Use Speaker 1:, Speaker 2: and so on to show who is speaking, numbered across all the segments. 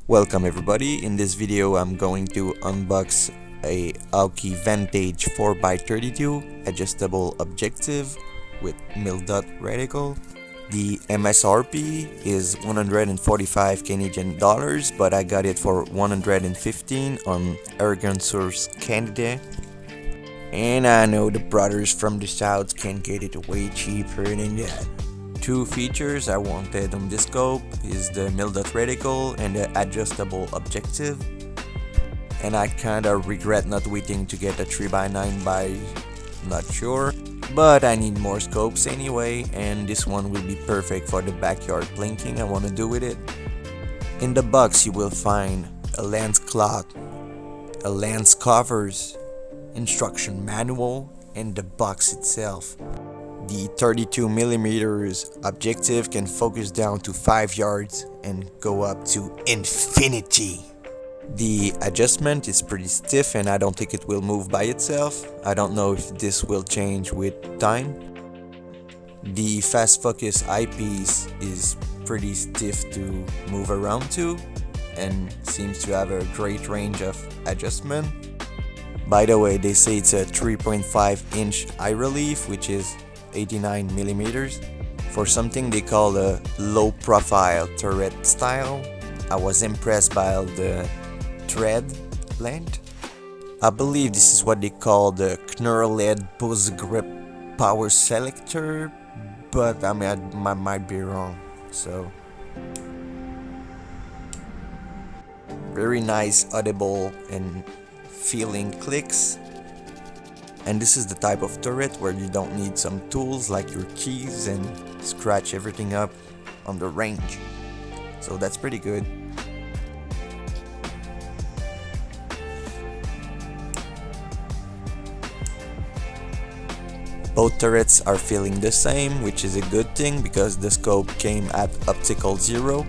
Speaker 1: Welcome everybody. In this video I'm going to unbox a Hawke Vantage 4x32 adjustable objective with mil-dot reticle. The MSRP is 145 Canadian dollars, but I got it for 115 on Airgun Source Canada. And I know the brothers from the south can get it way cheaper than that. Two features I wanted on this scope is the mil-dot reticle and the adjustable objective. And I kinda regret not waiting to get a 3x9 by not sure. But I need more scopes anyway, and this one will be perfect for the backyard plinking I want to do with it. In the box you will find a lens cloth, a lens covers, instruction manual, and the box itself. The 32mm objective can focus down to 5 yards and go up to infinity. The adjustment is pretty stiff and I don't think it will move by itself. I don't know if this will change with time. The fast focus eyepiece is pretty stiff to move around to and seems to have a great range of adjustment. By the way, they say it's a 3.5-inch eye relief, which is 89mm for something they call a low profile turret style. I was impressed by the thread length. I believe this is what they call the knurled post grip power selector, but I might be wrong. So very nice audible and feeling clicks. And this is the type of turret where you don't need some tools like your keys and scratch everything up on the range. So that's pretty good. Both turrets are feeling the same, which is a good thing because the scope came at optical 0.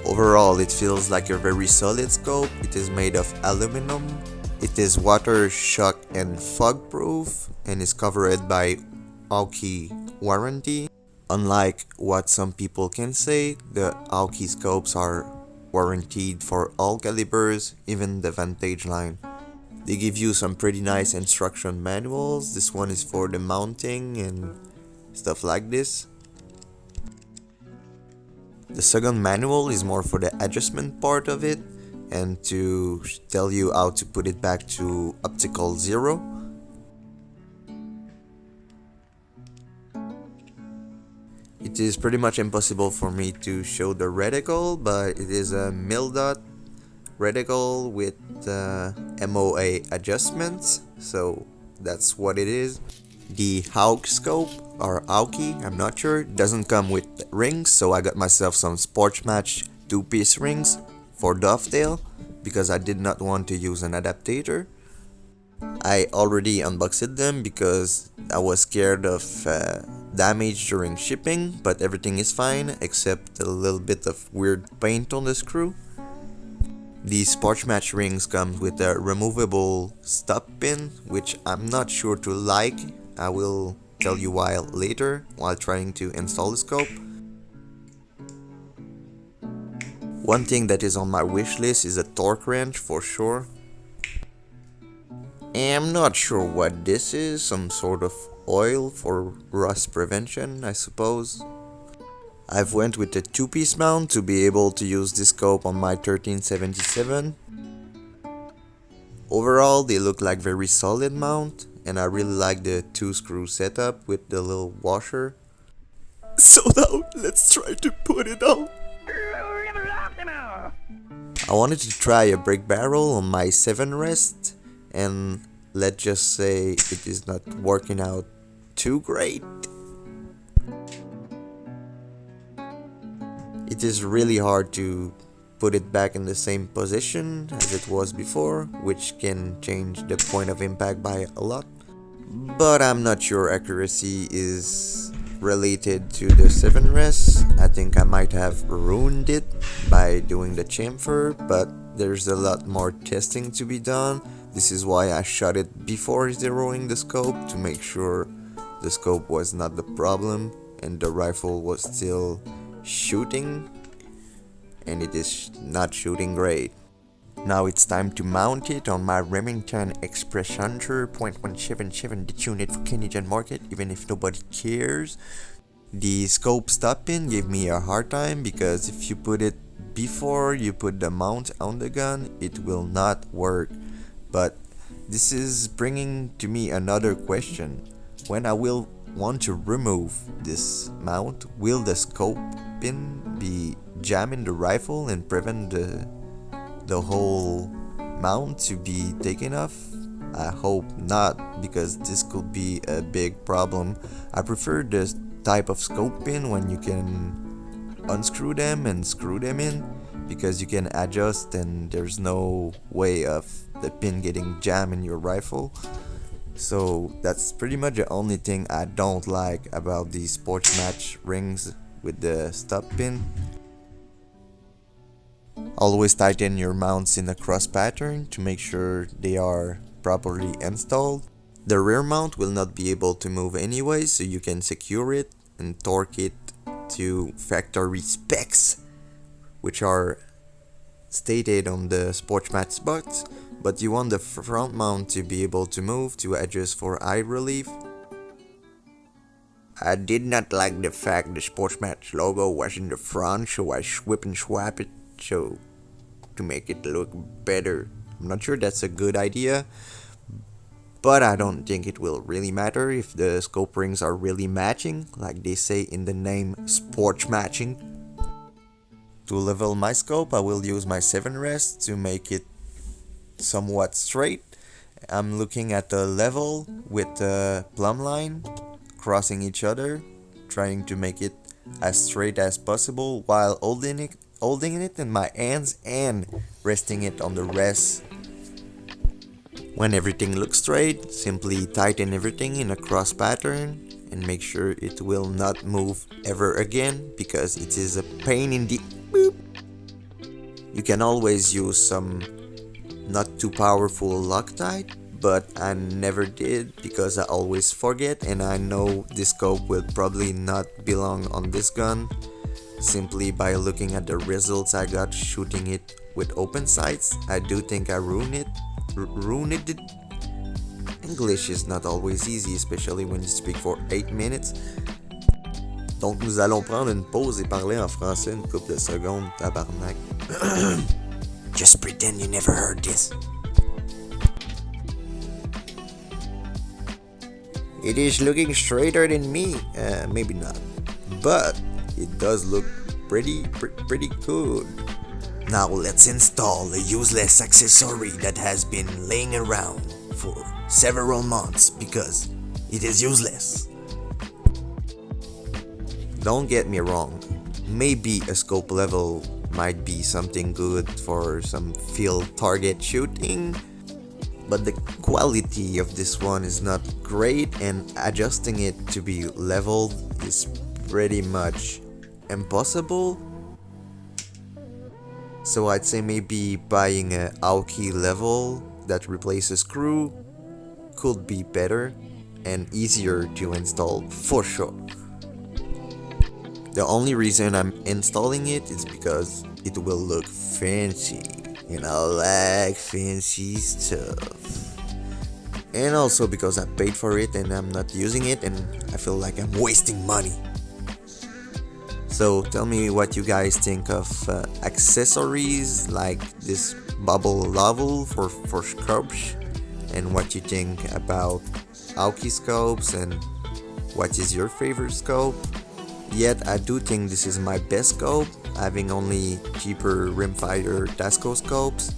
Speaker 1: Overall, it feels like a very solid scope. It is made of aluminum. It is water, shock and fog proof and is covered by Hawke warranty. Unlike what some people can say, the Hawke scopes are warranted for all calibers, even the Vantage line. They give you some pretty nice instruction manuals. This one is for the mounting and stuff like this. The second manual is more for the adjustment part of it and to tell you how to put it back to optical 0. It is pretty much impossible for me to show the reticle, but it is a mil-dot reticle with MOA adjustments, so that's what it is. The Hawke scope, or Hawke, I'm not sure, doesn't come with rings, so I got myself some Sportsmatch 2-piece rings for dovetail because I did not want to use an adapter. I already unboxed them because I was scared of damage during shipping, but everything is fine except a little bit of weird paint on the screw. The Sportsmatch rings come with a removable stop pin, which I'm not sure to like. I will tell you why later while trying to install the scope. One thing that is on my wish list is a torque wrench for sure. I'm not sure what this is, some sort of oil for rust prevention, I suppose. I've went with a 2-piece mount to be able to use this scope on my 1377. Overall, they look like very solid mount, and I really like the 2-screw setup with the little washer. So now, let's try to put it on. I wanted to try a brake barrel on my 7 rest, and let's just say it is not working out too great. It is really hard to put it back in the same position as it was before, which can change the point of impact by a lot. But I'm not sure accuracy is related to the 7 rests. I think I might have ruined it by doing the chamfer, but there's a lot more testing to be done. This is why I shot it before zeroing the scope to make sure the scope was not the problem and the rifle was still shooting and it is not shooting great. Now it's time to mount it on my Remington Express Hunter .177, the unit for Canadian market, even if nobody cares. The scope stop pin gave me a hard time because if you put it before you put the mount on the gun, it will not work. But this is bringing to me another question. When I will want to remove this mount, will the scope pin be jamming the rifle and prevent the whole mount to be taken off? I hope not, because this could be a big problem. I prefer this type of scope pin when you can unscrew them and screw them in, because you can adjust and there's no way of the pin getting jammed in your rifle. So that's pretty much the only thing I don't like about these Sportsmatch rings with the stop pin. Always tighten your mounts in a cross pattern to make sure they are properly installed. The rear mount will not be able to move anyway, so you can secure it and torque it to factory specs, which are stated on the Sportsmatch box, but you want the front mount to be able to move to adjust for eye relief. I did not like the fact the Sportsmatch logo was in the front, so I swip and swap it so to make it look better. I'm not sure that's a good idea, but I don't think it will really matter if the scope rings are really matching, like they say in the name, sports matching. To level my scope, I will use my 7 rest to make it somewhat straight. I'm looking at the level with the plumb line crossing each other, trying to make it as straight as possible while holding it in my hands and resting it on the rest. When everything looks straight, simply tighten everything in a cross pattern and make sure it will not move ever again, because it is a pain in the boop. You can always use some not too powerful Loctite, but I never did because I always forget, and I know this scope will probably not belong on this gun simply by looking at the results I got shooting it with open sights. I do think I ruined it. English is not always easy, especially when you speak for 8 minutes. Donc nous allons prendre une pause et parler en français une couple de secondes, tabarnak. Just pretend you never heard this. It is looking straighter than me. Maybe not, but it does look pretty good. Now let's install a useless accessory that has been laying around for several months because it is useless. Don't get me wrong, maybe a scope level might be something good for some field target shooting, but the quality of this one is not great, and adjusting it to be leveled is pretty much impossible. So I'd say maybe buying a Hawke level that replaces screw could be better and easier to install for sure. The only reason I'm installing it is because it will look fancy, and I like fancy stuff. And also because I paid for it and I'm not using it and I feel like I'm wasting money. So tell me what you guys think of accessories like this bubble level for scopes, and what you think about Hawke scopes, and what is your favorite scope. Yet I do think this is my best scope, having only cheaper rimfire Tasco scopes,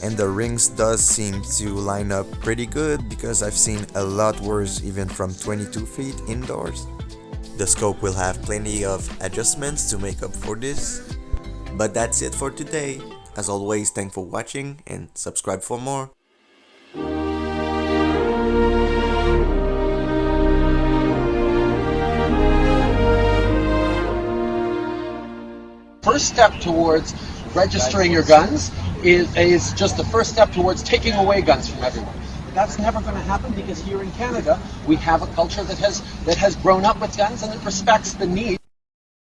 Speaker 1: and the rings does seem to line up pretty good because I've seen a lot worse even from 22 feet indoors. The scope will have plenty of adjustments to make up for this. But that's it for today. As always, thanks for watching and subscribe for more.
Speaker 2: First step towards registering your guns is just the first step towards taking away guns from everyone. That's never going to happen because here in Canada we have a culture that has grown up with guns and it respects the need